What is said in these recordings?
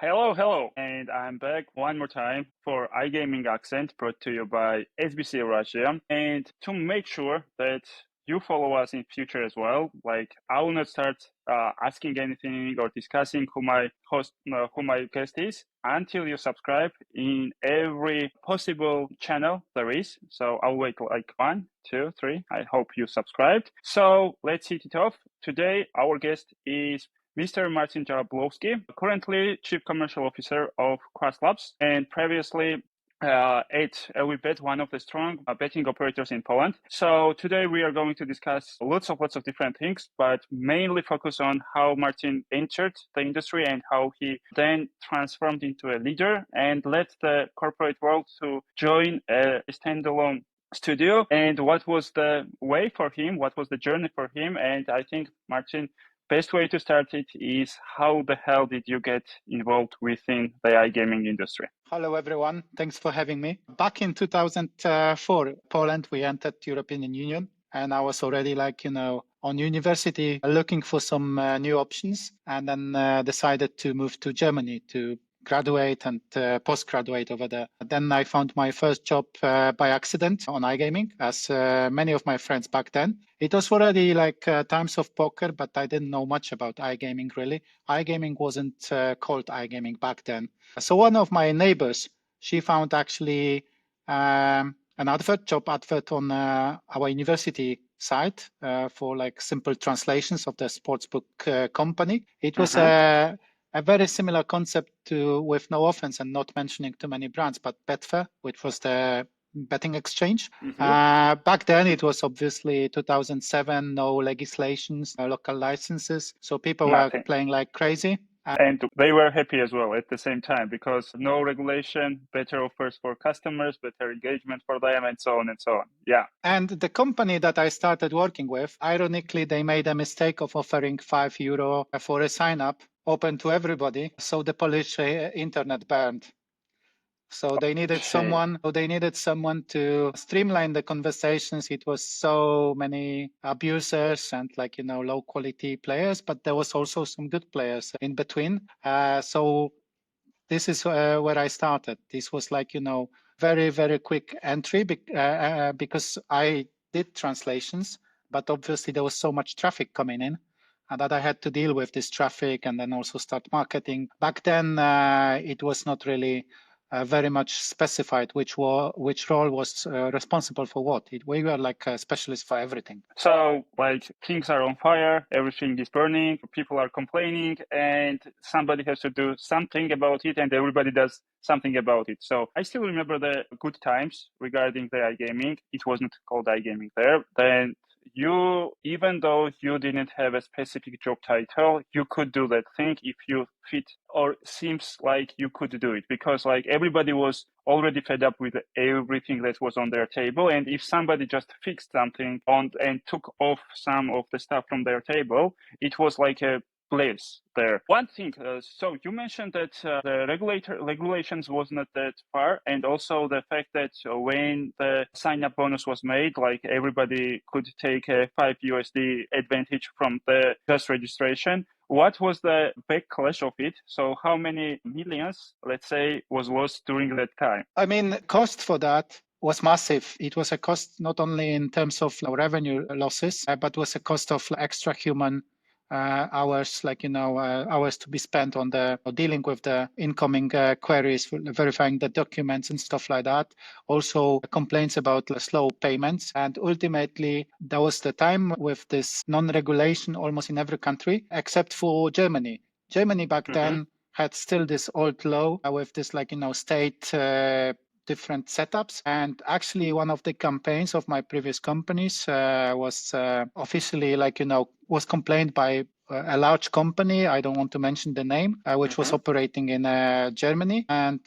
Hello, and I'm back one more time for iGaming Accent brought to you by SBC Russia. And to make sure that you follow us in future as well, like I will not start asking anything or discussing who my guest is until you subscribe in every possible channel there is. So I'll wait like 1, 2, 3. I hope you subscribed. So let's hit it off. Today, our guest is Mr. Marcin Jablonski, currently Chief Commercial Officer of Crustlab, and previously at WeBet, one of the strong betting operators in Poland. So today we are going to discuss lots of different things, but mainly focus on how Marcin entered the industry and how he then transformed into a leader and led the corporate world to join a standalone studio, and what was the way for him, what was the journey for him. And I think, Marcin, best way to start it is how the hell did you get involved within the iGaming industry? Hello, everyone. Thanks for having me. Back in 2004, Poland, we entered European Union, and I was already on university looking for some new options, and then decided to move to Germany to graduate and postgraduate over there. Then I found my first job by accident on iGaming, as many of my friends back then. It was already times of poker, but I didn't know much about iGaming really. iGaming wasn't called iGaming back then. So one of my neighbors, she found actually an job advert on our university site for simple translations of the sportsbook company. It was a very similar concept to, with no offense and not mentioning too many brands, but Betfair, which was the betting exchange. Back then, it was obviously 2007, no legislations, no local licenses. So people were playing like crazy. And they were happy as well at the same time, because no regulation, better offers for customers, better engagement for them, and so on and so on. Yeah. And the company that I started working with, ironically, they made a mistake of offering €5 for a sign up, open to everybody. So the Polish internet burned. So they needed someone to streamline the conversations. It was so many abusers and low quality players, but there was also some good players in between. So this is where I started. This was very, very quick entry because I did translations, but obviously there was so much traffic coming in that I had to deal with this traffic and then also start marketing. Back then, it was not really very much specified which role was responsible for what. We were like a specialist for everything. So things are on fire, everything is burning, people are complaining, and somebody has to do something about it, and everybody does something about it. So I still remember the good times regarding the iGaming. It wasn't called iGaming there. Then you, even though you didn't have a specific job title, you could do that thing if you fit, or seems like you could do it, because everybody was already fed up with everything that was on their table. And if somebody just fixed something on and took off some of the stuff from their table, it was like a bliss there. One thing, so you mentioned that the regulations was not that far, and also the fact that when the sign-up bonus was made, everybody could take a $5 advantage from the just registration. What was the backlash of it? So how many millions, let's say, was lost during that time? I mean, cost for that was massive. It was a cost not only in terms of revenue losses, but was a cost of extra human hours, hours to be spent on the dealing with the incoming queries, verifying the documents and stuff like that. Also complaints about slow payments. And ultimately, there was the time with this non-regulation almost in every country, except for Germany. Germany back then had still this old law with this state different setups. And actually one of the campaigns of my previous companies was officially was complained by a large company. I don't want to mention the name, which was operating in Germany. And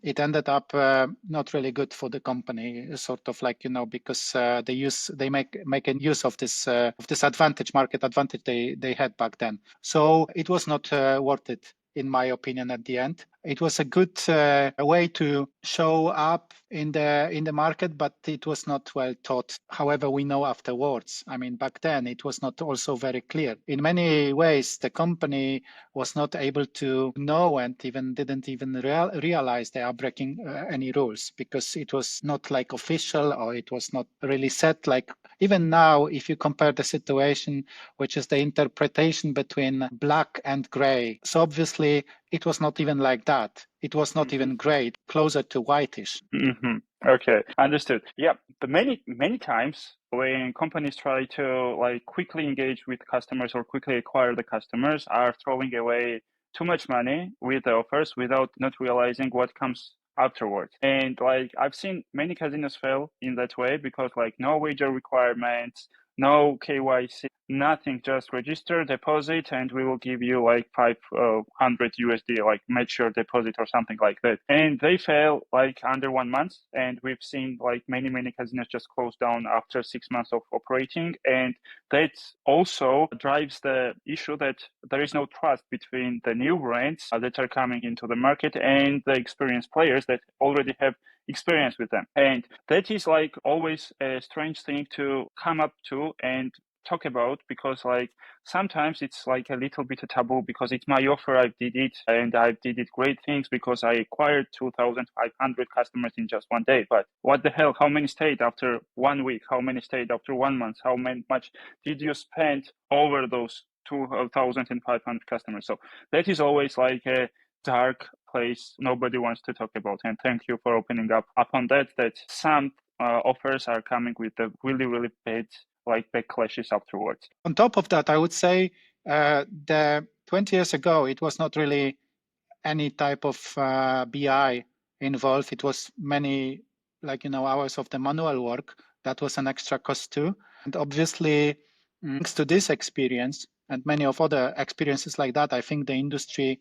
it ended up not really good for the company, sort of because they make a use of this market advantage they had back then. So it was not worth it, in my opinion, at the end. It was a good way to show up in the market, but it was not well taught. However, we know afterwards. I mean, back then it was not also very clear. In many ways, the company was not able to know and even didn't even realize they are breaking any rules, because it was not like official, or it was not really set. Like even now, if you compare the situation, which is the interpretation between black and gray. So obviously it was not even like that. It was not even gray, closer to whitish. Okay, understood. Yeah, but many times when companies try to like quickly engage with customers or quickly acquire the customers, are throwing away too much money with the offers without not realizing what comes afterwards. And like I've seen many casinos fail in that way, because like no wager requirements, no KYC, nothing, just register, deposit, and we will give you like 500 USD, like mature deposit or something like that. And they fail like under 1 month. And we've seen like many casinos just close down after 6 months of operating. And that also drives the issue that there is no trust between the new brands that are coming into the market and the experienced players that already have experience with them. And that is like always a strange thing to come up to and talk about, because like sometimes it's like a little bit a taboo, because it's my offer, I did it, and I did it great things because I acquired 2,500 customers in just one day. But what the hell, how many stayed after 1 week, how many stayed after 1 month, how much did you spend over those 2,500 customers? So that is always like a dark place nobody wants to talk about. And thank you for opening up on that some offers are coming with the really bad like backlashes afterwards. On top of that, I would say the 20 years ago, it was not really any type of BI involved. It was many hours of the manual work. That was an extra cost too. And obviously, thanks to this experience and many of other experiences like that, I think the industry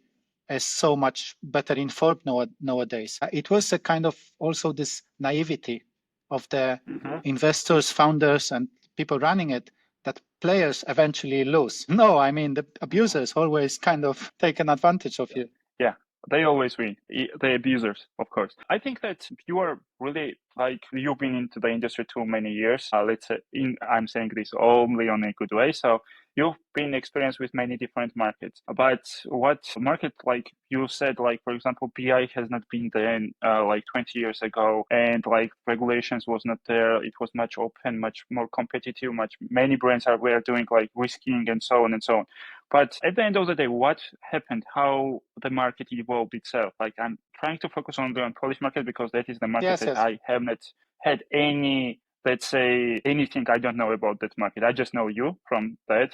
is so much better informed nowadays. It was a kind of also this naivety of the investors, founders, and people running it, that players eventually lose. No, I mean, the abusers always kind of take an advantage of you. Yeah, they always win. The abusers, of course. I think that you are really like, you've been into the industry too many years. Let's say, I'm saying this only on a good way. So you've been experienced with many different markets. But what market, like you said, like for example, BI has not been there like 20 years ago, and like regulations was not there. It was much open, much more competitive. Many brands were doing like risking and so on and so on. But at the end of the day, what happened? How the market evolved itself? Like I'm trying to focus on the Polish market, because that is the market that I have not had any, let's say, anything. I don't know about that market. I just know you from that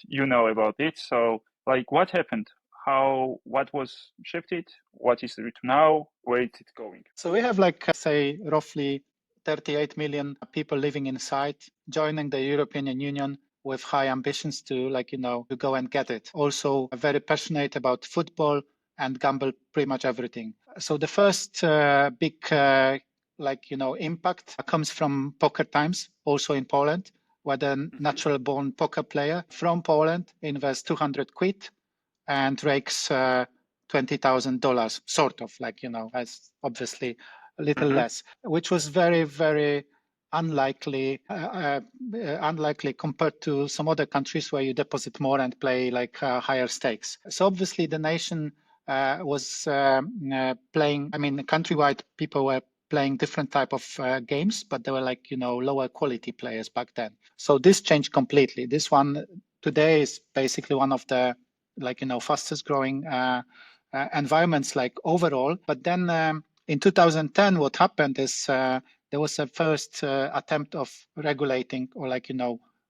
you know about it. So like what happened? What was shifted? What is it now? Where is it going? So we have like, say, roughly 38 million people living inside, joining the European Union with high ambitions to to go and get it. Also very passionate about football and gamble pretty much everything. So the first big impact comes from poker times, also in Poland, where the natural born poker player from Poland invests 200 quid and rakes $20,000, sort of as obviously a little less, which was very unlikely compared to some other countries where you deposit more and play higher stakes. So obviously the nation was playing. I mean, countrywide people were playing different type of games, but they were lower quality players back then. So this changed completely. This one today is basically one of the fastest growing environments overall. But then in 2010, what happened is there was a first attempt of regulating, or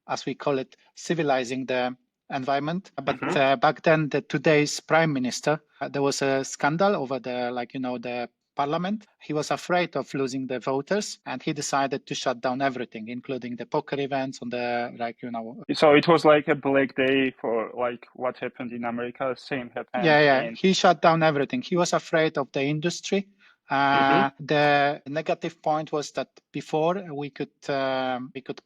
as we call it, civilizing the environment. But back then, today's prime minister, there was a scandal over the parliament. He was afraid of losing the voters, and he decided to shut down everything, including the poker events on the So it was like a black day for like what happened in America. Same happened. Yeah. He shut down everything. He was afraid of the industry, The negative point was that before we could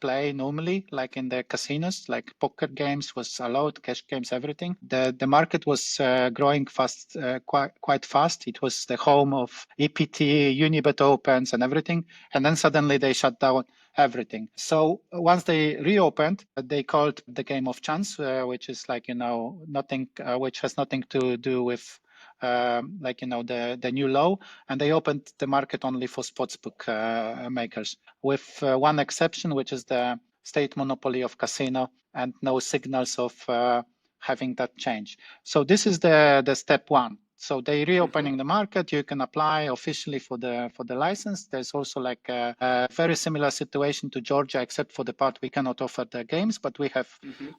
play normally, like in the casinos, like poker games was allowed, cash games, everything. The market was growing fast, quite fast. It was the home of EPT, Unibet Opens, and everything. And then suddenly they shut down everything. So once they reopened, they called the game of chance, which is like nothing, which has nothing to do with the new law, and they opened the market only for sportsbook makers, with one exception, which is the state monopoly of casino, and no signals of having that change. So this is the step one. So they reopening the market. You can apply officially for the license. There's also like a very similar situation to Georgia, except for the part we cannot offer the games, but we have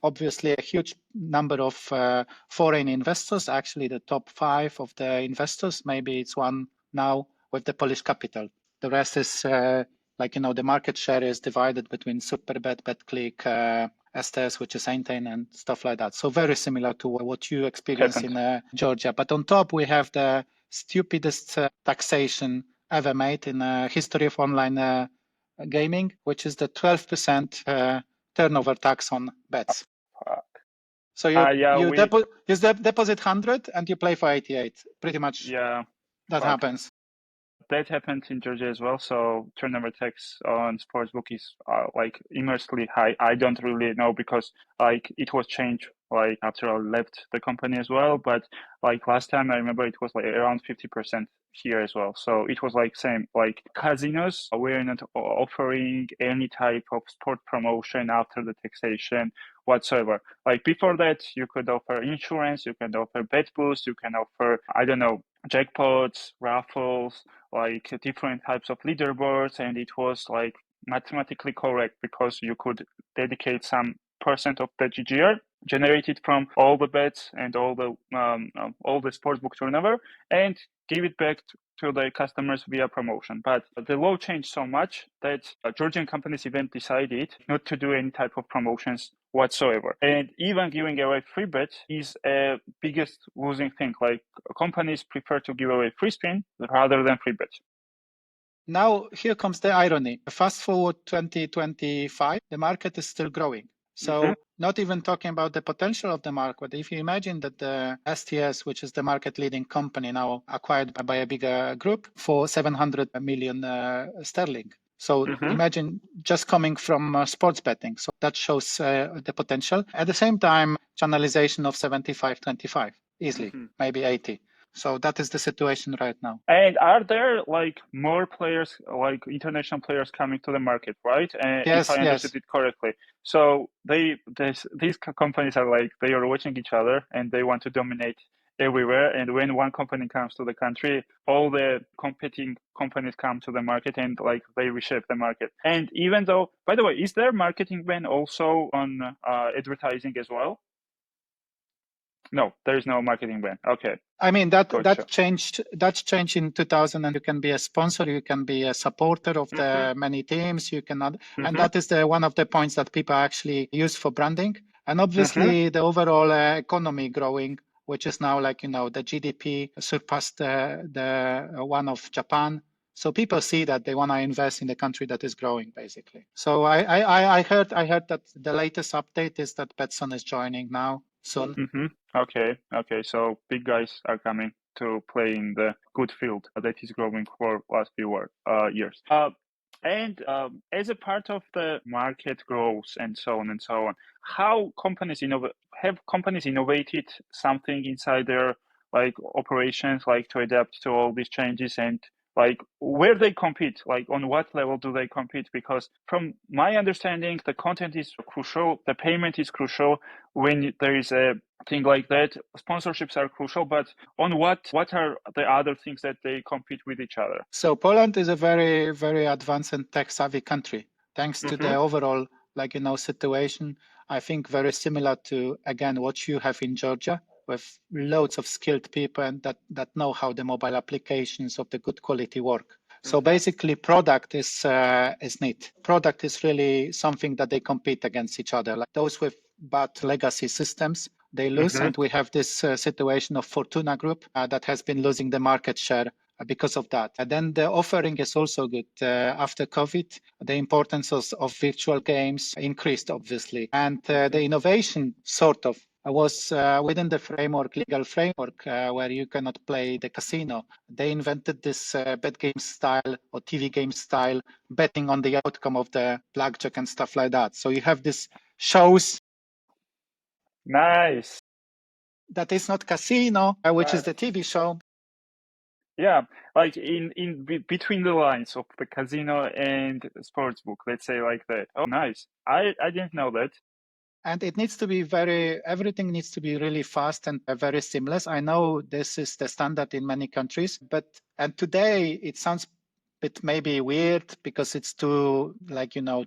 obviously a huge number of foreign investors. Actually, the top 5 of the investors, maybe it's one now with the Polish capital. The rest is the market share is divided between Superbet, BetClick, STS, which is Einstein, and stuff like that. So very similar to what you experience in Georgia. But on top, we have the stupidest taxation ever made in the history of online gaming, which is the 12% turnover tax on bets. So you deposit 100 and you play for 88. Pretty much that happens. That happened in Georgia as well. So turnover tax on sportsbook is immensely high. I don't really know because it was changed after I left the company as well. But last time I remember it was around 50% here as well. So it was same, casinos were not offering any type of sport promotion after the taxation whatsoever. Before that, you could offer insurance, you can offer bet boost, you can offer, I don't know, jackpots, raffles, different types of leaderboards, and it was mathematically correct because you could dedicate some percent of the GGR generated from all the bets and all the sportsbook turnover and give it back to the customers via promotion. But the law changed so much that Georgian companies even decided not to do any type of promotions whatsoever. And even giving away free bets is a biggest losing thing. Companies prefer to give away free spin rather than free bets. Now, here comes the irony. Fast forward 2025, the market is still growing. So not even talking about the potential of the market. If you imagine that the STS, which is the market leading company now acquired by a bigger group for 700 million sterling. So imagine just coming from sports betting. So that shows the potential. At the same time, channelization of 75-25, easily, maybe 80. So that is the situation right now. And are there more players, international players coming to the market, right? Yes, if I understood it correctly. So these companies are they are watching each other and they want to dominate everywhere. And when one company comes to the country, all the competing companies come to the market and they reshape the market. And even though, by the way, is there marketing ban also on advertising as well? No, there is no marketing ban. Okay. I mean, that changed in 2000, and you can be a sponsor, you can be a supporter of the many teams, you cannot, and that is one of the points that people actually use for branding. And obviously the overall economy growing, which is now the GDP surpassed the one of Japan. So people see that they want to invest in the country that is growing, basically. So I heard that the latest update is that Betson is joining now soon. Okay. So big guys are coming to play in the good field that is growing for last few years. And as a part of the market growth and so on, how companies have companies innovated something inside their operations to adapt to all these changes, and where they compete, on what level do they compete? Because from my understanding, the content is crucial, the payment is crucial. When there is a thing like that, sponsorships are crucial, but on what are the other things that they compete with each other? So Poland is a very, very advanced and tech-savvy country, thanks to the overall situation. I think very similar to, again, what you have in Georgia, with loads of skilled people and that know how the mobile applications of the good quality work. So basically, product is neat. Product is really something that they compete against each other. Like those with bad legacy systems, they lose. And we have this situation of Fortuna Group that has been losing the market share because of that. And then the offering is also good. After COVID, the importance of virtual games increased, obviously. And the innovation sort of was within the framework, legal framework, where you cannot play the casino. They invented this bet game style or TV game style, betting on the outcome of the blackjack and stuff like that. So you have this shows Nice. that is not casino, which is Right. the TV show. Yeah, like between the lines of the casino and sportsbook, let's say like that. Oh, nice. I didn't know that. And it needs to be everything needs to be really fast and very seamless. I know this is the standard in many countries, and today it sounds a bit maybe weird because it's too,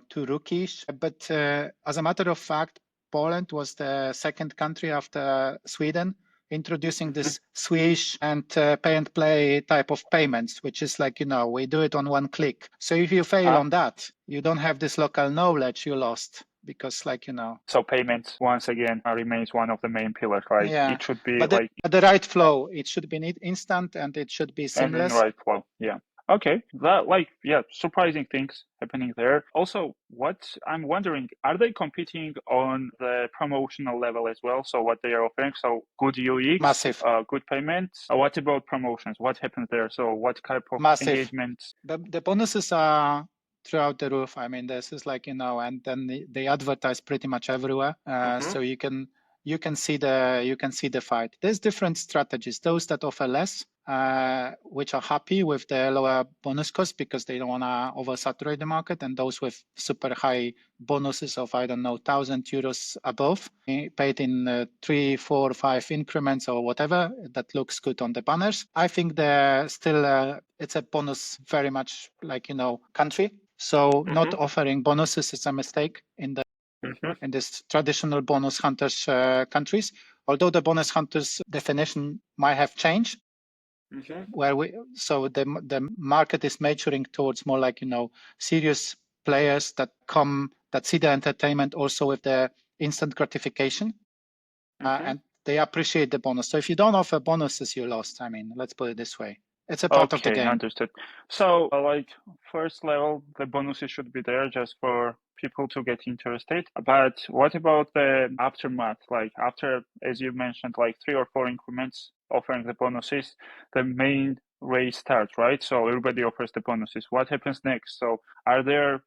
too rookish. But as a matter of fact, Poland was the second country after Sweden introducing this swish and pay and play type of payments, which is we do it on one click. So if you fail on that, you don't have this local knowledge you lost. Because so payments once again remains one of the main pillars, right? Yeah, it should be but like the right flow, it should be instant and it should be and in seamless. right flow. Yeah. Okay, that surprising things happening there. Also, what I'm wondering, are they competing on the promotional level as well? So what they are offering, so good UX, Massive. Good payments. What about promotions? What happens there? So what type of engagements? The bonuses are throughout the roof. I mean, this is and then they advertise pretty much everywhere. So you can see the fight. There's different strategies. Those that offer less, which are happy with the lower bonus cost because they don't want to oversaturate the market, and those with super high bonuses of, I don't know, 1,000 euros above, paid in 3, 4, 5 increments or whatever, that looks good on the banners. I think it's a bonus very much country. So not offering bonuses is a mistake in this traditional bonus hunters countries, although the bonus hunters definition might have changed. So the market is maturing towards more serious players that see the entertainment also with the instant gratification, and they appreciate the bonus. So if you don't offer bonuses, you lost. I mean, let's put it this way. It's a part of the game. Understood. So, first level, the bonuses should be there just for people to get interested. But what about the aftermath? Like after, as you mentioned, 3 or 4 increments offering the bonuses, the main race starts, right? So everybody offers the bonuses. What happens next? So are there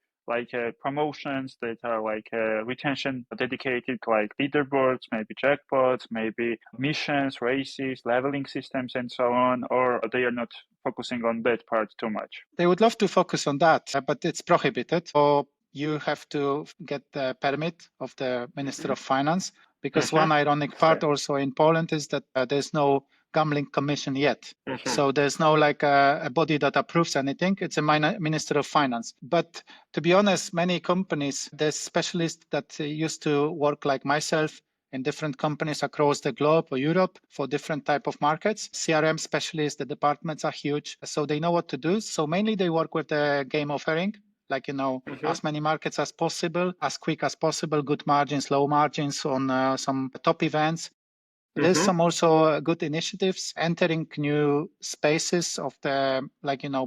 promotions that are retention dedicated, like leaderboards, maybe jackpots, maybe missions, races, leveling systems, and so on, or they are not focusing on that part too much? They would love to focus on that, but it's prohibited. So you have to get the permit of the Minister of Finance, because one ironic part also in Poland is that there's no gambling commission yet. So there's no a body that approves anything. It's a Minister of Finance. But to be honest, many companies, there's specialists that used to work like myself in different companies across the globe or Europe for different type of markets. CRM specialists, the departments are huge, so they know what to do. So mainly they work with the game offering, as many markets as possible, as quick as possible, good margins, low margins on some top events. There's some also good initiatives entering new spaces of the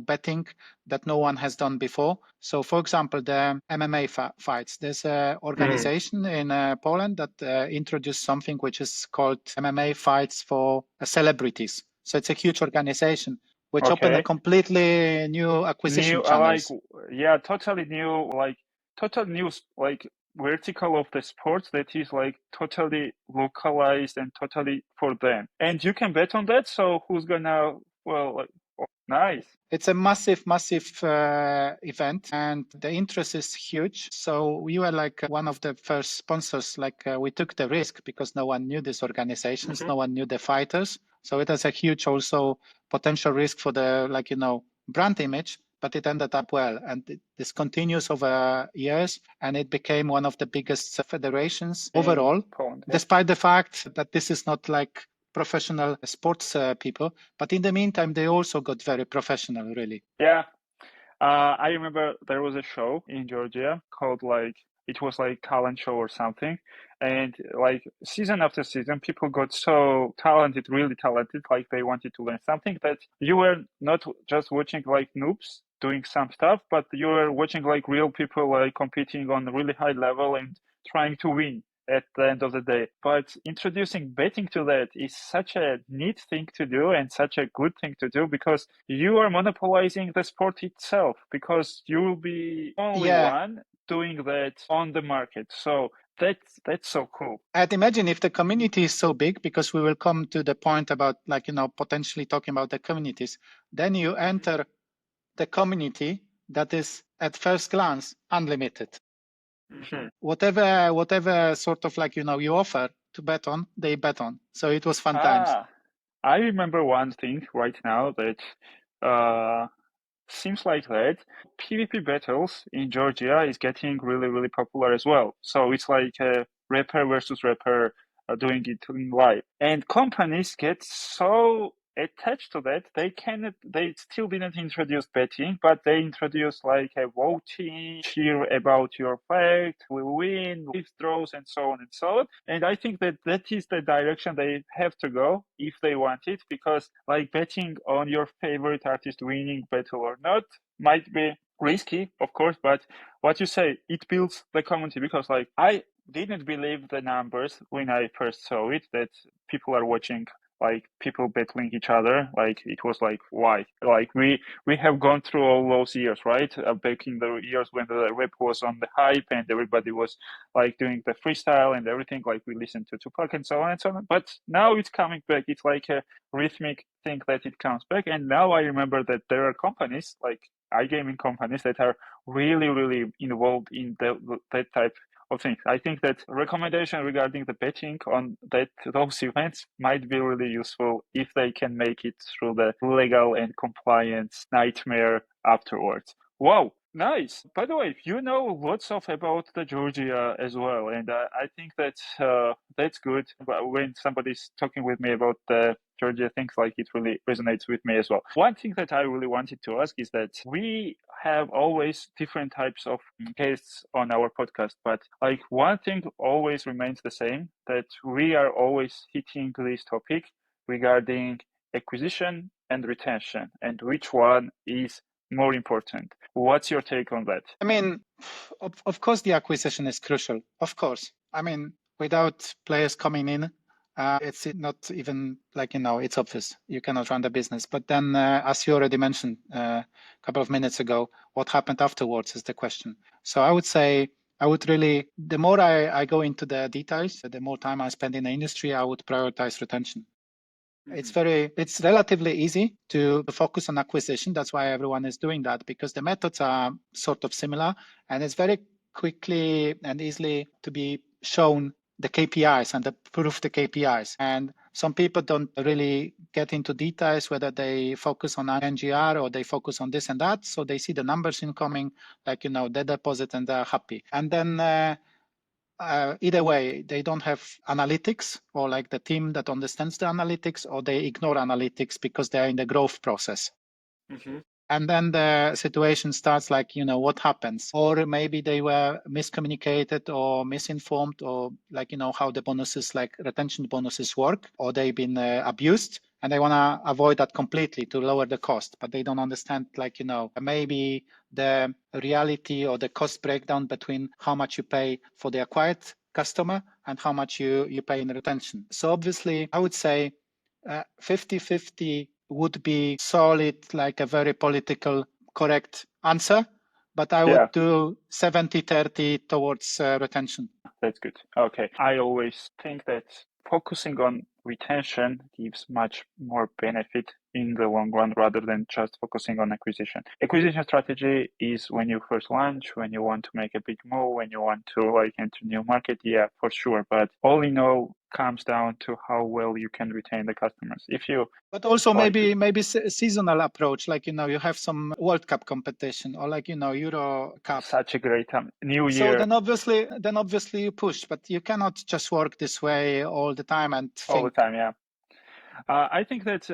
betting that no one has done before. So for example, the MMA fights, there's an organization in Poland that introduced something which is called MMA fights for celebrities. So it's a huge organization which opened a completely new acquisition channels. Totally new, total new, vertical of the sports that is totally localized and totally for them. And you can bet on that. So who's gonna, nice. It's a massive event, and the interest is huge. So we were one of the first sponsors. We took the risk because no one knew these organizations, no one knew the fighters. So it has a huge also potential risk for the brand image, but it ended up well. And this continues over years, and it became one of the biggest federations overall, Poland, despite the fact that this is not professional sports people, but in the meantime they also got very professional, really. I remember there was a show in Georgia called it was like talent show or something. And like season after season, people got so talented, really talented, like they wanted to learn something that you were not just watching like noobs doing some stuff, but you were watching like real people like competing on a really high level and trying to win at the end of the day. But introducing betting to that is such a neat thing to do and such a good thing to do because you are monopolizing the sport itself because you will be only one doing that on the market. So that's so cool. I'd imagine if the community is so big, because we will come to the point about like, potentially talking about the communities, then you enter the community that is at first glance unlimited. Whatever sort of like, you offer to bet on, they bet on. So it was fun times. I remember one thing right now that seems like that PvP battles in Georgia is getting really, really popular as well. So it's like a rapper versus rapper doing it in live. And companies get so attached to that, they still didn't introduce betting, but they introduced like a voting, cheer about your fact, will win, withdraws, and so on and so on. And I think that is the direction they have to go if they want it, because like betting on your favorite artist winning battle or not might be risky, of course, but what you say, it builds the community because like I didn't believe the numbers when I first saw it that people are watching like people battling each other. Like it was like why? Like we have gone through all those years, right? Back in the years when the rap was on the hype and everybody was like doing the freestyle and everything. Like we listened to Tupac and so on and so on. But now it's coming back. It's like a rhythmic thing that it comes back. And now I remember that there are companies like iGaming companies that are really, really involved in that type of things. I think that recommendation regarding the betting on those events might be really useful if they can make it through the legal and compliance nightmare afterwards. Wow, nice. By the way, you know lots of about the Georgia as well, and I think that's good. But when somebody's talking with me about the Georgia things, like it really resonates with me as well. One thing that I really wanted to ask is that we have always different types of guests on our podcast, but like one thing always remains the same, that we are always hitting this topic regarding acquisition and retention and which one is more important. What's your take on that? I mean, of course, the acquisition is crucial. Of course. I mean, without players coming in, it's not even like, it's obvious. You cannot run the business. But then, as you already mentioned a couple of minutes ago, what happened afterwards is the question. So I would say, the more I go into the details, the more time I spend in the industry, I would prioritize retention. It's relatively easy to focus on acquisition. That's why everyone is doing that, because the methods are sort of similar, and it's very quickly and easily to be shown the KPIs and prove the KPIs. And some people don't really get into details whether they focus on NGR or they focus on this and that. So they see the numbers incoming, like, they deposit and they're happy. And then either way, they don't have analytics, or like the team that understands the analytics, or they ignore analytics because they're in the growth process. And then the situation starts like, what happens? Or maybe they were miscommunicated or misinformed, or like, how the bonuses, like retention bonuses work, or they've been abused. And they want to avoid that completely to lower the cost, but they don't understand, like, maybe the reality or the cost breakdown between how much you pay for the acquired customer and how much you pay in retention. So obviously, I would say 50-50 would be solid, like a very political correct answer, but I would do 70-30 towards retention. That's good. Okay. I always think that focusing on retention gives much more benefit in the long run rather than just focusing on acquisition. Acquisition strategy is when you first launch, when you want to make a big move, when you want to like enter new market, yeah, for sure. But all in all comes down to how well you can retain the customers. But also maybe seasonal approach, like, you have some World Cup competition, or like, Euro Cup. Such a great New Year. So then obviously you push, but you cannot just work this way all the time and think. All the time, yeah. I think that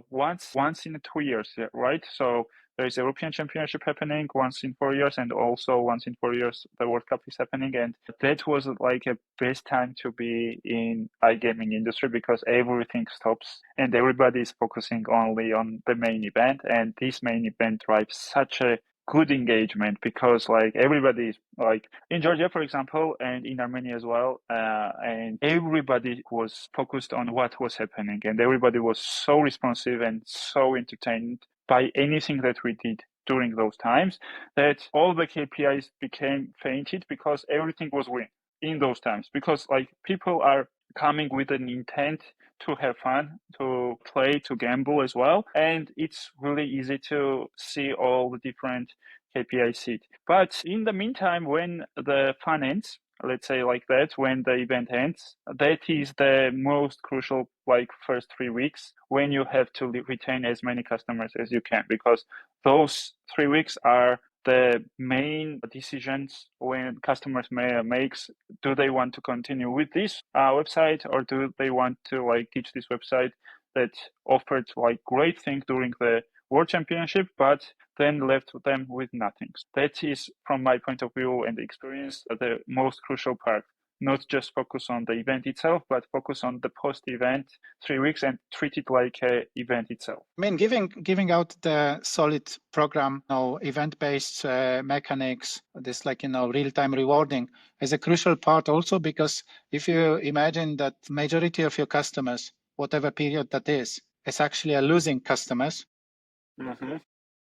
once in 2 years, right? So there is a European Championship happening once in 4 years, and also once in 4 years the World Cup is happening. And that was like a best time to be in iGaming industry because everything stops and everybody is focusing only on the main event. And this main event drives such a good engagement because like everybody is like in Georgia, for example, and in Armenia as well, and everybody was focused on what was happening, and everybody was so responsive and so entertained by anything that we did during those times that all the KPIs became fainted because everything was win in those times because like people are coming with an intent to have fun, to play, to gamble as well. And it's really easy to see all the different KPIs. But in the meantime, when the fun ends, let's say like that, when the event ends, that is the most crucial, like first 3 weeks when you have to retain as many customers as you can, because those 3 weeks are the main decisions when customers makes. Do they want to continue with this website, or do they want to like teach this website that offered like great thing during the World Championship, but then left them with nothing? That is, from my point of view and experience, the most crucial part. Not just focus on the event itself, but focus on the post-event 3 weeks and treat it like an event itself. I mean, giving out the solid program, event-based mechanics, this like, real-time rewarding is a crucial part also, because if you imagine that majority of your customers, whatever period that is actually a losing customers,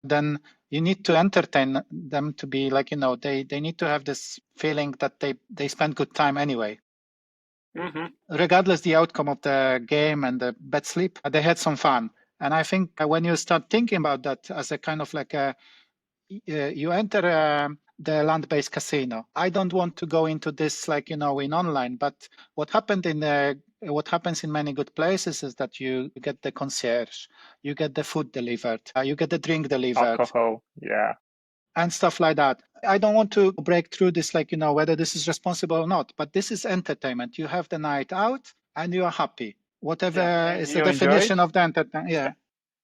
then you need to entertain them to be like, they need to have this feeling that they spend good time anyway. Regardless the outcome of the game and the bad sleep, they had some fun. And I think when you start thinking about that as a kind of like you enter the land-based casino. I don't want to go into this like, in online, but what happens in many good places is that you get the concierge, you get the food delivered, you get the drink delivered. Alcohol, yeah. And stuff like that. I don't want to break through this, like, whether this is responsible or not, but this is entertainment. You have the night out and you are happy. Whatever is the definition of the entertainment. Yeah.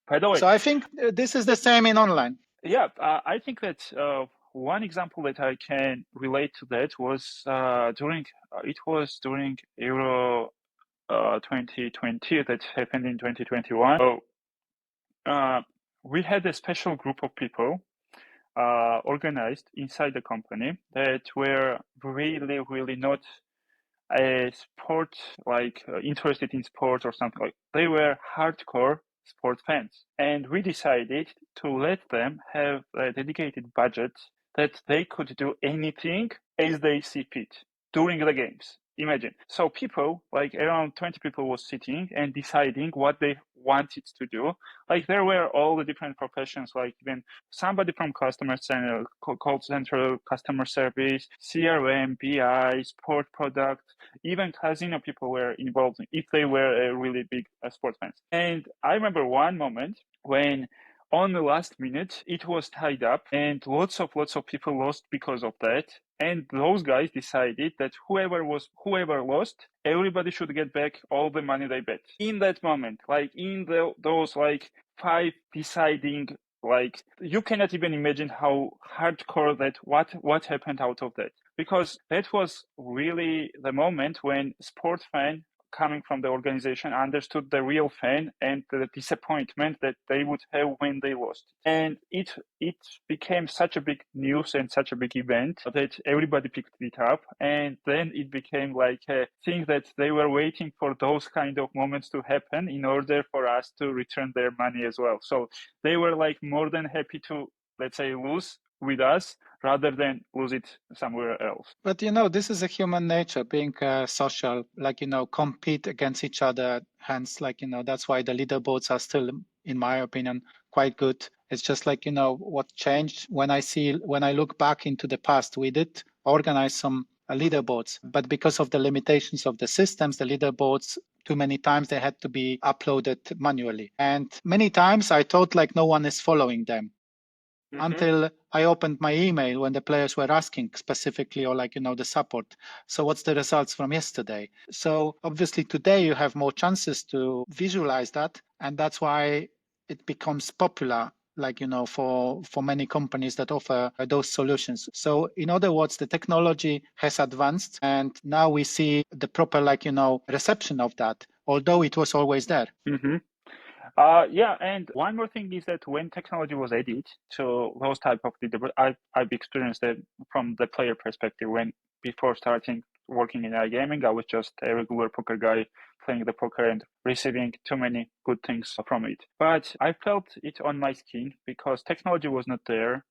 By the way, so I think this is the same in online. Yeah, I think that one example that I can relate to that was during Euro 2020 that happened in 2021. So we had a special group of people organized inside the company that were really, really not a sport like interested in sport or something like. They were hardcore sport fans, and we decided to let them have a dedicated budget that they could do anything as they see fit during the games. Imagine. So people, like around 20 people was sitting and deciding what they wanted to do. Like there were all the different professions, like even somebody from customer center, call center, customer service, CRM, BI, sport product, even casino people were involved if they were a really big sports fans. And I remember one moment when on the last minute it was tied up and lots of people lost because of that. And those guys decided that whoever lost, everybody should get back all the money they bet. In that moment, like in those like 5 deciding, like you cannot even imagine how hardcore that what happened out of that, because that was really the moment when sports fan coming from the organization understood the real fan and the disappointment that they would have when they lost. And it became such a big news and such a big event that everybody picked it up. And then it became like a thing that they were waiting for those kind of moments to happen in order for us to return their money as well. So they were like more than happy to, let's say, lose with us rather than lose it somewhere else. But this is a human nature, being social, like compete against each other. Hence, like that's why the leaderboards are still, in my opinion, quite good. It's just like what changed when I look back into the past. We did organize some leaderboards, but because of the limitations of the systems, the leaderboards, too many times they had to be uploaded manually, and many times I thought like no one is following them. Until I opened my email when the players were asking specifically, or like, the support. So what's the results from yesterday? So obviously today you have more chances to visualize that. And that's why it becomes popular, for many companies that offer those solutions. So in other words, the technology has advanced, and now we see the proper reception of that, although it was always there. Mm-hmm. Yeah, and one more thing is that when technology was added to those type of leaderboard, I've experienced it from the player perspective. When before starting working in iGaming, I was just a regular poker guy playing the poker and receiving too many good things from it. But I felt it on my skin because technology was not there.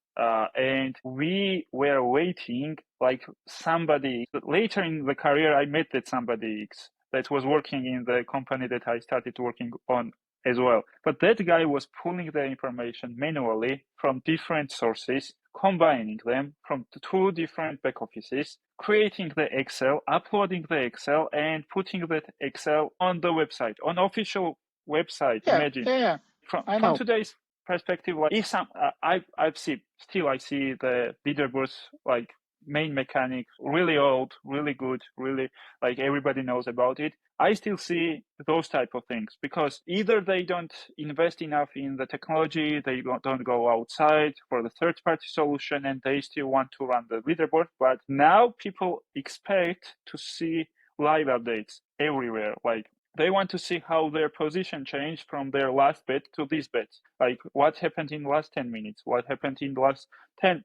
And we were waiting like somebody later in the career. I met that somebody that was working in the company that I started working on as well. But that guy was pulling the information manually from different sources, combining them from two different back offices, creating the Excel, uploading the Excel, and putting that Excel on the website, on official website. Imagine Yeah. I from know. today's perspective, like if some I see the leaderboards like main mechanic really old, really good, really like everybody knows about it. I still see those type of things because either they don't invest enough in the technology, they don't go outside for the third party solution, and they still want to run the leaderboard. But now people expect to see live updates everywhere. Like they want to see how their position changed from their last bet to this bet. Like what happened in the last 10 minutes, what happened in the last 10,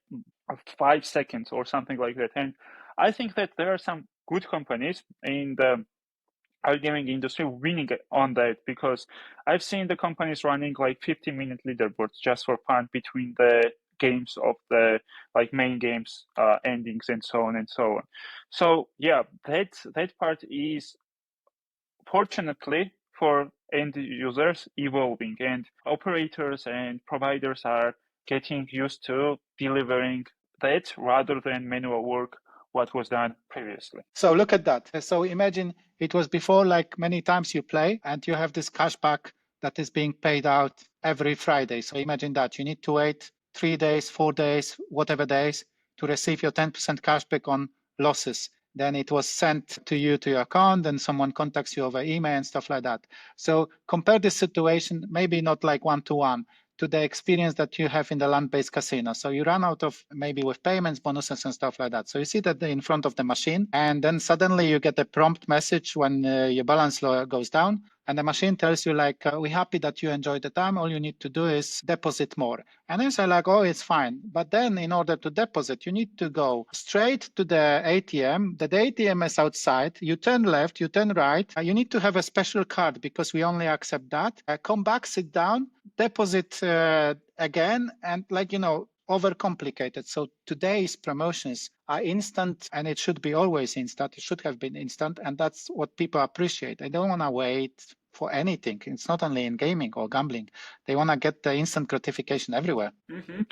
5 seconds or something like that. And I think that there are some good companies in the iGaming industry winning on that because I've seen the companies running like 50-minute leaderboards just for fun between the games of the like main games endings and so on and so on. So yeah, that part is fortunately for end users evolving, and operators and providers are getting used to delivering that rather than manual work what was done previously. So look at that. So imagine it was before, like many times you play and you have this cashback that is being paid out every Friday. So imagine that you need to wait 3 days, 4 days, whatever days to receive your 10% cashback on losses. Then it was sent to you to your account, and someone contacts you over email and stuff like that. So compare this situation, maybe not like one-to-one, to the experience that you have in the land-based casino. So you run out of maybe with payments, bonuses, and stuff like that. So you see that in front of the machine, and then suddenly you get a prompt message when your balance goes down. And the machine tells you like, we're happy that you enjoyed the time. All you need to do is deposit more. And then say like, oh, it's fine. But then in order to deposit, you need to go straight to the ATM. The ATM is outside. You turn left, you turn right. You need to have a special card because we only accept that. Come back, sit down, deposit again, and overcomplicated. So today's promotions are instant, and it should be always instant. It should have been instant, and that's what people appreciate. They don't want to wait for anything. It's not only in gaming or gambling. They want to get the instant gratification everywhere. Mm-hmm.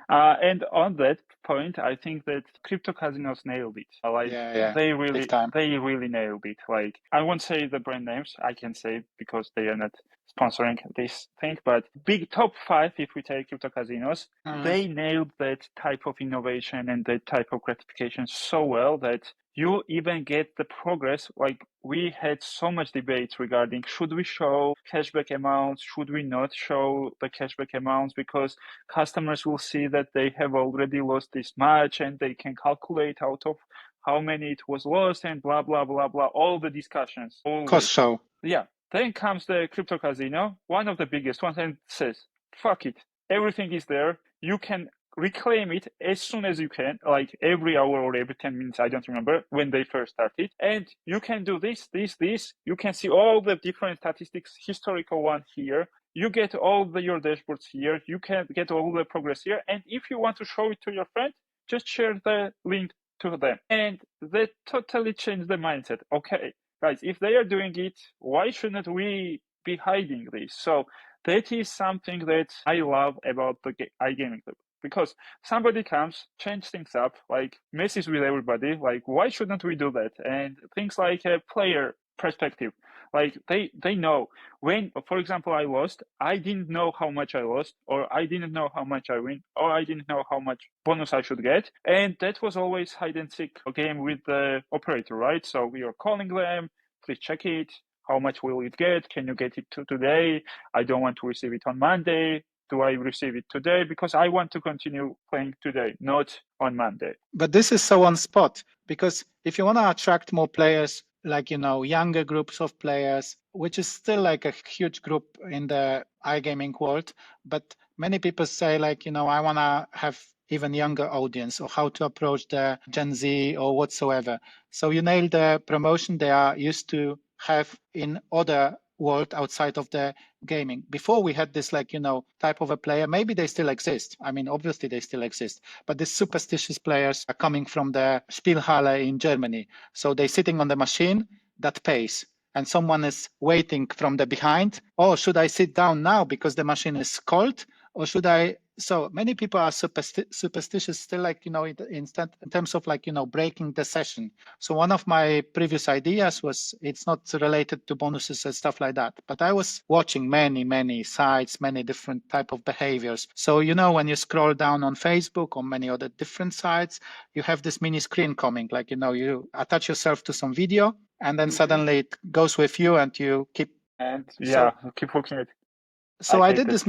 And on that point, I think that crypto casinos nailed it. Yeah, they big time. really nailed it. Like I won't say the brand names, I can say because they are not sponsoring this thing, but big top five, if we take crypto casinos, they nailed that type of innovation and that type of gratification so well that you even get the progress. Like we had so much debate regarding should we show cashback amounts, should we not show the cashback amounts, because customers will see that they have already lost this much and they can calculate out of how many it was lost and blah blah blah blah, all the discussions always. Cost show. Yeah, then comes the crypto casino, one of the biggest ones, and says fuck it, everything is there, you can reclaim it as soon as you can, like every hour or every 10 minutes, I don't remember when they first started, and you can do this, you can see all the different statistics, historical one here, you get all your dashboards here, you can get all the progress here, and if you want to show it to your friend, just share the link to them. And that totally changed the mindset. Okay, guys, if they are doing it, why shouldn't we be hiding this? So that is something that I love about the iGaming, because somebody comes, change things up, like messes with everybody. Like, why shouldn't we do that? And things like a player perspective, like they know when, for example, I lost, I didn't know how much I lost, or I didn't know how much I win, or I didn't know how much bonus I should get, and that was always hide and seek game with the operator, right? So we are calling them, please check it, how much will it get, can you get it today, I don't want to receive it on Monday, do I receive it today? Because I want to continue playing today, not on Monday. But this is so on spot, because if you want to attract more players, like, younger groups of players, which is still like a huge group in the iGaming world, but many people say like, I want to have even younger audience, or how to approach the Gen Z or whatsoever. So you nail the promotion they are used to have in other world outside of the gaming. Before we had this like, type of a player, maybe they still exist. I mean, obviously they still exist, but these superstitious players are coming from the Spielhalle in Germany. So they're sitting on the machine that pays, and someone is waiting from the behind. Oh, should I sit down now because the machine is cold? Or should I? So many people are superstitious still, like, in terms of like, breaking the session. So one of my previous ideas was, it's not related to bonuses and stuff like that, but I was watching many sites, many different type of behaviors. So, when you scroll down on Facebook or many other different sites, you have this mini screen coming, like, you attach yourself to some video, and then suddenly it goes with you and you keep. And yeah, keep looking at it. So I did this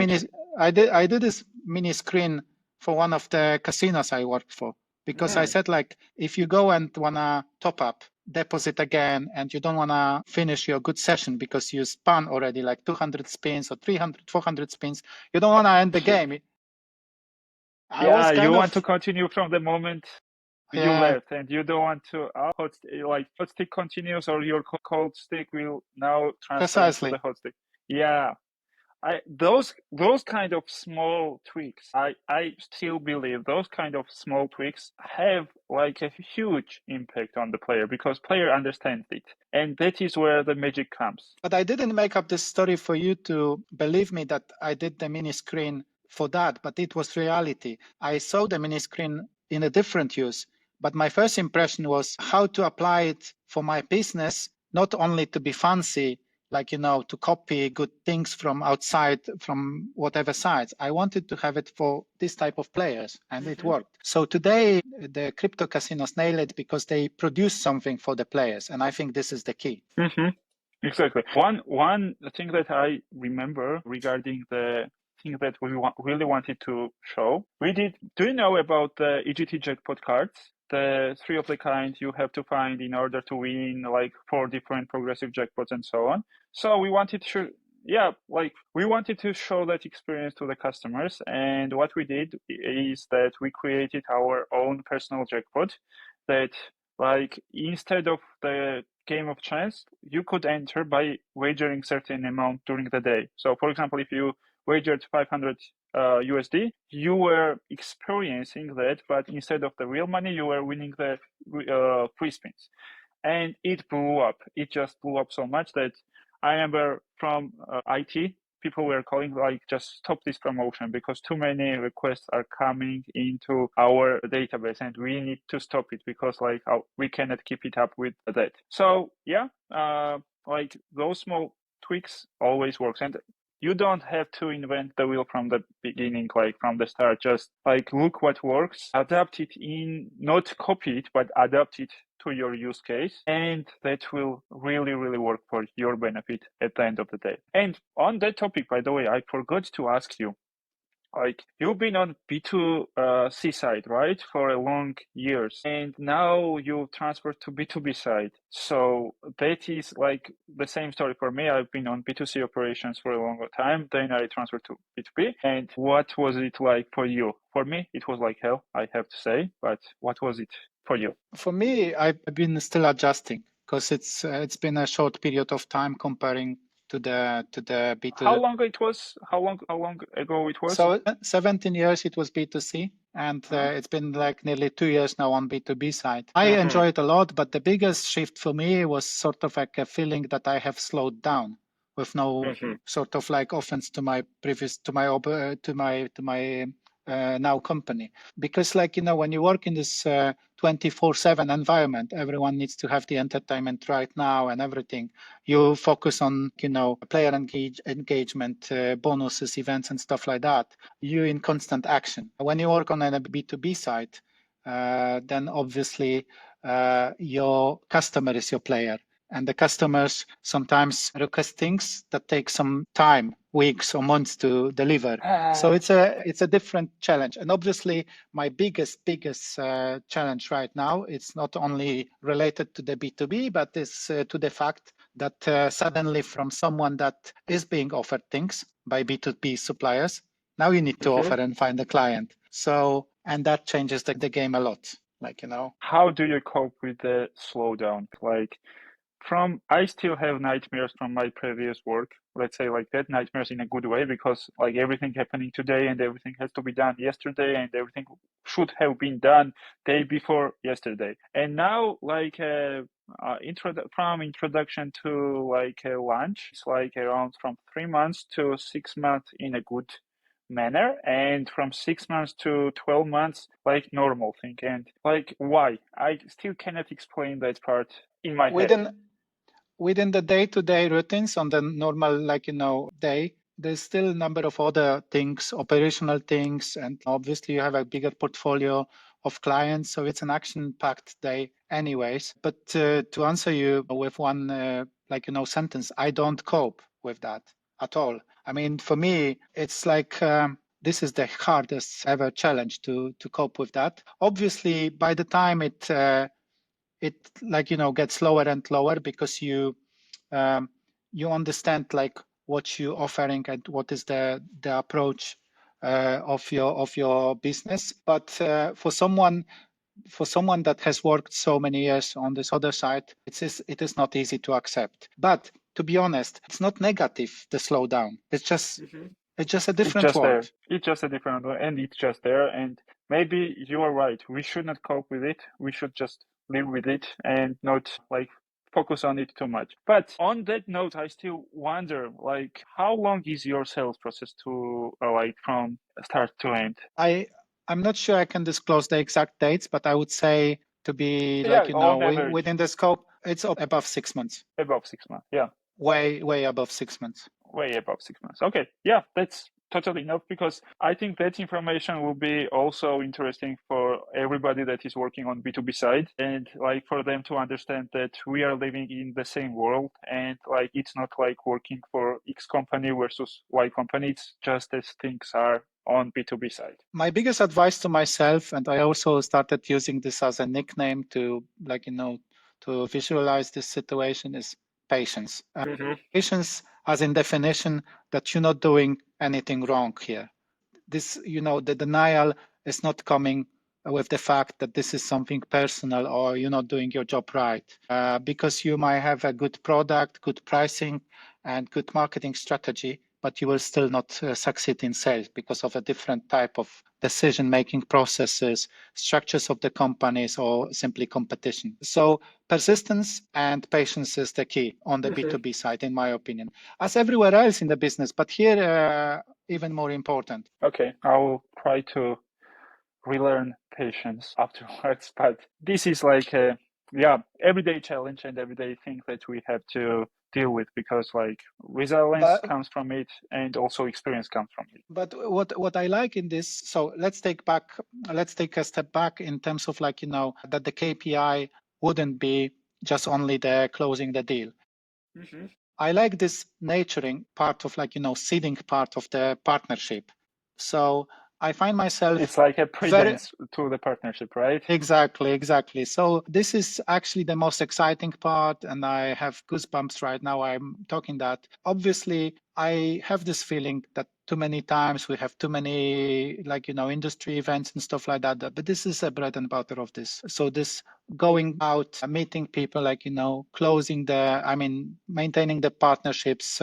I did this mini screen for one of the casinos I worked for, because I said, like, if you go and wanna top up, deposit again, and you don't wanna finish your good session because you spun already like 200 spins or 300, 400 spins, you don't wanna end the game. You want to continue from the moment you left, and you don't want to hot stick continues, or your cold stick will now transfer to the hot stick. Yeah. Those kind of small tweaks, I still believe those kind of small tweaks have like a huge impact on the player, because player understands it, and that is where the magic comes. But I didn't make up this story for you to believe me that I did the mini screen for that, but it was reality. I saw the mini screen in a different use, but my first impression was how to apply it for my business, not only to be fancy, like, to copy good things from outside, from whatever sites. I wanted to have it for this type of players, and it worked. So today, the crypto casinos nail it because they produce something for the players, and I think this is the key. Exactly. One thing that I remember regarding the thing that we really wanted to show, do you know about the EGT jackpot cards? The 3 of the kind you have to find in order to win like 4 different progressive jackpots and so on. So we wanted to, we wanted to show that experience to the customers. And what we did is that we created our own personal jackpot that, like, instead of the game of chance, you could enter by wagering certain amount during the day. So for example, if you wagered 500 USD, you were experiencing that, but instead of the real money, you were winning the free spins. And it blew up. It just blew up so much that I remember from IT, people were calling like, just stop this promotion because too many requests are coming into our database and we need to stop it because like we cannot keep it up with that. So yeah, like those small tweaks always works. And you don't have to invent the wheel from the beginning, like from the start. Just like look what works, adapt it not copy it, but adapt it to your use case, and that will really work for your benefit at the end of the day. And on that topic, by the way, I forgot to ask you, like, you've been on B2C side, right, for a long years, and now you transferred to B2B side. So that is like the same story for me. I've been on B2C operations for a longer time, then I transferred to B2B. And what was it like for you? For me, it was like hell, I have to say. But what was it for you? For me, I've been still adjusting because it's been a short period of time comparing to the B2. How long ago it was? So 17 years it was B2C, and it's been like nearly 2 years now on B2B side. I enjoy it a lot, but the biggest shift for me was sort of like a feeling that I have slowed down with no sort of like offense to my previous now company, because like when you work in this 24/7 environment, everyone needs to have the entertainment right now and everything. You focus on player engagement, bonuses, events, and stuff like that. You in constant action. When you work on a B2B side, then obviously your customer is your player. And the customers sometimes request things that take some time, weeks or months to deliver. So it's a different challenge. And obviously, my biggest challenge right now, it's not only related to the B2B, but it's to the fact that suddenly from someone that is being offered things by B2B suppliers, now you need to offer and find a client. So, and that changes the game a lot. How do you cope with the slowdown? I still have nightmares from my previous work. Let's say like that, nightmares in a good way, because like everything happening today and everything has to be done yesterday and everything should have been done day before yesterday. And now from introduction to launch, it's like around from 3 months to 6 months in a good manner, and from 6 months to 12 months like normal thing. And like why I still cannot explain that part in my head. Within the day-to-day routines on the normal day, there's still a number of other things, operational things, and obviously you have a bigger portfolio of clients, so it's an action-packed day anyways. But to answer you with one sentence, I don't cope with that at all. I mean, for me, it's like this is the hardest ever challenge to cope with that. Obviously, by the time it gets lower and lower, because you understand like what you're offering and what is the approach of your business. But for someone that has worked so many years on this other side, it is not easy to accept. But to be honest, it's not negative, the slowdown. It's just a It's different just there. world. It's just a different one, and it's just there. And maybe you are right. We should not cope with it. We should just live with it and not like focus on it too much. But on that note, I still wonder, like, how long is your sales process to from start to end? I'm not sure I can disclose the exact dates, but I would say to be Yeah, on average, within the scope, it's above 6 months, above 6 months. Yeah. way above 6 months. Way above 6 months. Okay, yeah, that's totally enough, because I think that information will be also interesting for everybody that is working on B2B side, and like for them to understand that we are living in the same world, and like it's not like working for X company versus Y company. It's just as things are on B2B side. My biggest advice to myself, and I also started using this as a nickname to to visualize this situation, is patience. Patience as in definition that you're not doing anything wrong here. This, the denial is not coming with the fact that this is something personal or you're not doing your job right, because you might have a good product, good pricing, and good marketing strategy, but you will still not succeed in sales because of a different type of decision-making processes, structures of the companies, or simply competition. So persistence and patience is the key on the B2B side, in my opinion, as everywhere else in the business, but here even more important. Okay, I will try to relearn patience afterwards, but this is like a everyday challenge and everyday thing that we have to deal with, because like resilience But comes from it and also experience comes from it. but what I like in this, so let's take a step back in terms of that the KPI wouldn't be just only the closing the deal. I like this nurturing part of seeding part of the partnership. So I find myself It's like a very. pre-dance to the partnership, right? Exactly. So this is actually the most exciting part, and I have goosebumps right now. I'm talking that. Obviously, I have this feeling that too many times we have too many industry events and stuff like that. But this is a bread and butter of this. So this going out, meeting people, maintaining the partnerships,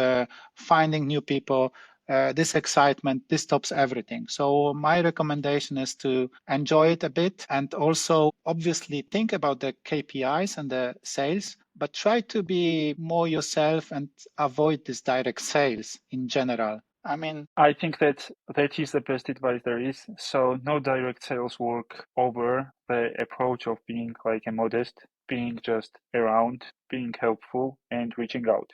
finding new people, this excitement, this stops everything. So my recommendation is to enjoy it a bit, and also obviously think about the KPIs and the sales, but try to be more yourself and avoid this direct sales in general. I think that that is the best advice there is. So no direct sales work over the approach of being like a modest, being just around, being helpful and reaching out.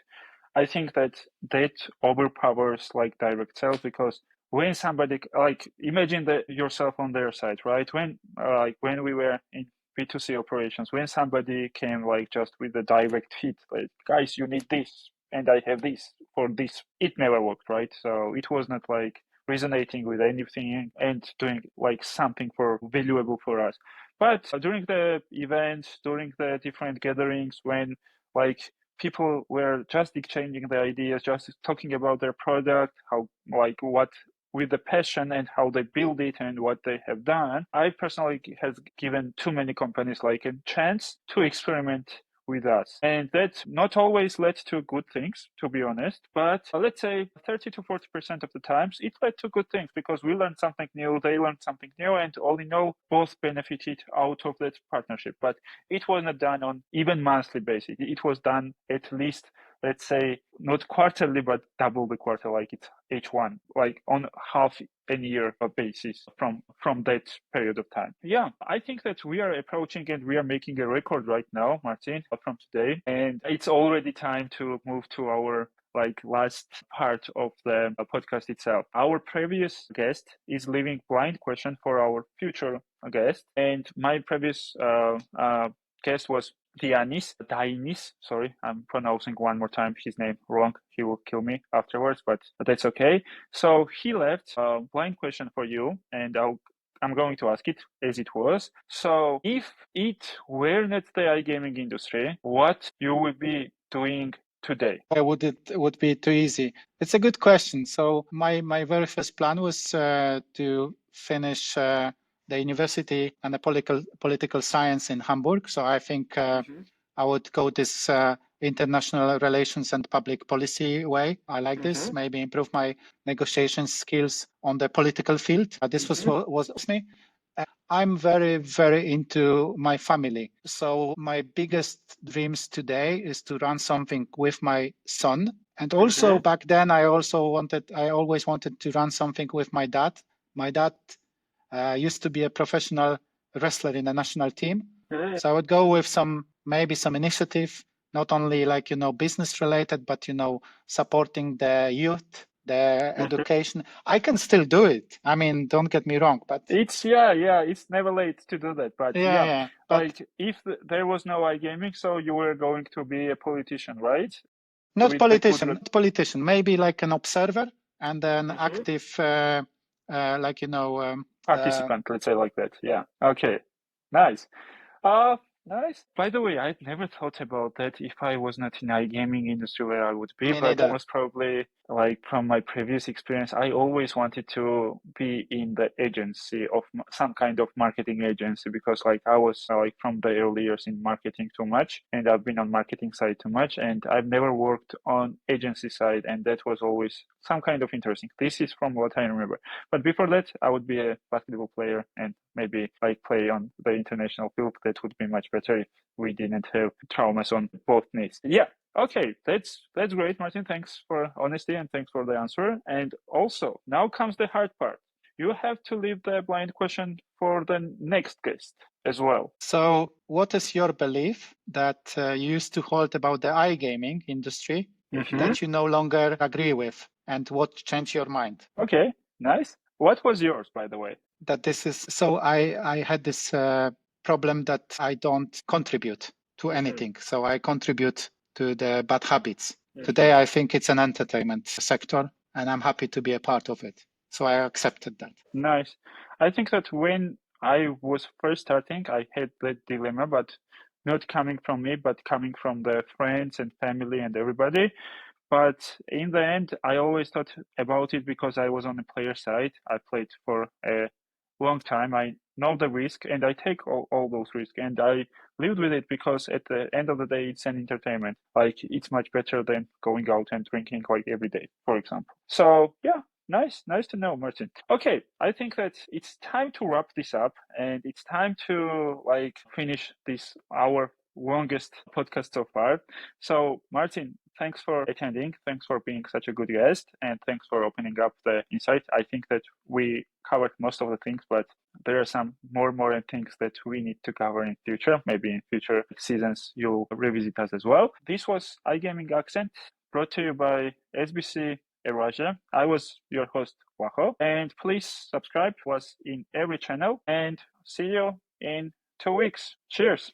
I think that that overpowers like direct sales, because when somebody like imagine that yourself on their side, right? When we were in B2C operations, when somebody came like just with a direct hit, like, guys, you need this, and I have this for this, it never worked, right? So it was not like resonating with anything and doing like something for valuable for us. But during the events, during the different gatherings, when like people were just exchanging the ideas, just talking about their product, how like what with the passion and how they build it and what they have done, I personally has given too many companies like a chance to experiment with us. And that not always led to good things, to be honest, but let's say 30 to 40% of the times it led to good things because we learned something new, they learned something new, and all in all, both benefited out of that partnership. But it was not done on even monthly basis. It was done at least, let's say, not quarterly, but double the quarter, like it's H1, like on half a year basis from that period of time. Yeah, I think that we are approaching and we are making a record right now, Marcin, from today. And it's already time to move to our like last part of the podcast itself. Our previous guest is leaving blind question for our future guest. And my previous guest was Dianis, sorry, I'm pronouncing one more time his name wrong. He will kill me afterwards, but that's okay. So he left a blind question for you, and I'm going to ask it as it was. So if it were not the iGaming industry, what you would be doing today? It would be too easy? It's a good question. So my very first plan was to finish the university and the political science in Hamburg. So I think I would go this international relations and public policy way. I like this. Maybe improve my negotiation skills on the political field. This was me. I'm very, very into my family. So my biggest dreams today is to run something with my son. And also back then, I always wanted to run something with my dad. My dad used to be a professional wrestler in the national team. So I would go with maybe some initiative, not only like, business related, but, supporting the youth, the education. I can still do it. I mean, don't get me wrong, but it's never late to do that. But but like if there was no iGaming, so you were going to be a politician, right? not politician, maybe like an observer and an active, participant, let's say like that. Yeah. Okay. Nice. Nice. By the way, I'd never thought about that if I was not in iGaming industry where I would be, Me but neither. most probably like from my previous experience, I always wanted to be in the agency of some kind of marketing agency because like I was like from the early years in marketing too much and I've been on marketing side too much and I've never worked on agency side and that was always some kind of interesting. This is from what I remember. But before that, I would be a basketball player and maybe like play on the international field. That would be much better if we didn't have traumas on both knees. Yeah. Okay, that's great, Marcin. Thanks for honesty and thanks for the answer. And also, now comes the hard part. You have to leave the blind question for the next guest as well. So, what is your belief that you used to hold about the iGaming industry that you no longer agree with, and what changed your mind? Okay, nice. What was yours, by the way? That this is so. I had this problem that I don't contribute to anything. So I contribute to the bad habits. Today, I think it's an entertainment sector, and I'm happy to be a part of it. So I accepted that. Nice. I think that when I was first starting, I had that dilemma, but not coming from me, but coming from the friends and family and everybody. But in the end, I always thought about it because I was on the player side. I played for a long time. I know the risk and I take all those risks and I lived with it because at the end of the day, it's an entertainment. Like it's much better than going out and drinking like every day, for example. So yeah, nice to know, Martin. Okay, I think that it's time to wrap this up and it's time to like finish this our longest podcast so far. So Martin, thanks for attending. Thanks for being such a good guest and thanks for opening up the insight. I think that we covered most of the things, but there are some more things that we need to cover in future. Maybe in future seasons you'll revisit us as well. This was iGaming Accent brought to you by SBC Eurasia. I was your host, Vakho, and please subscribe to us in every channel and see you in 2 weeks. Cheers.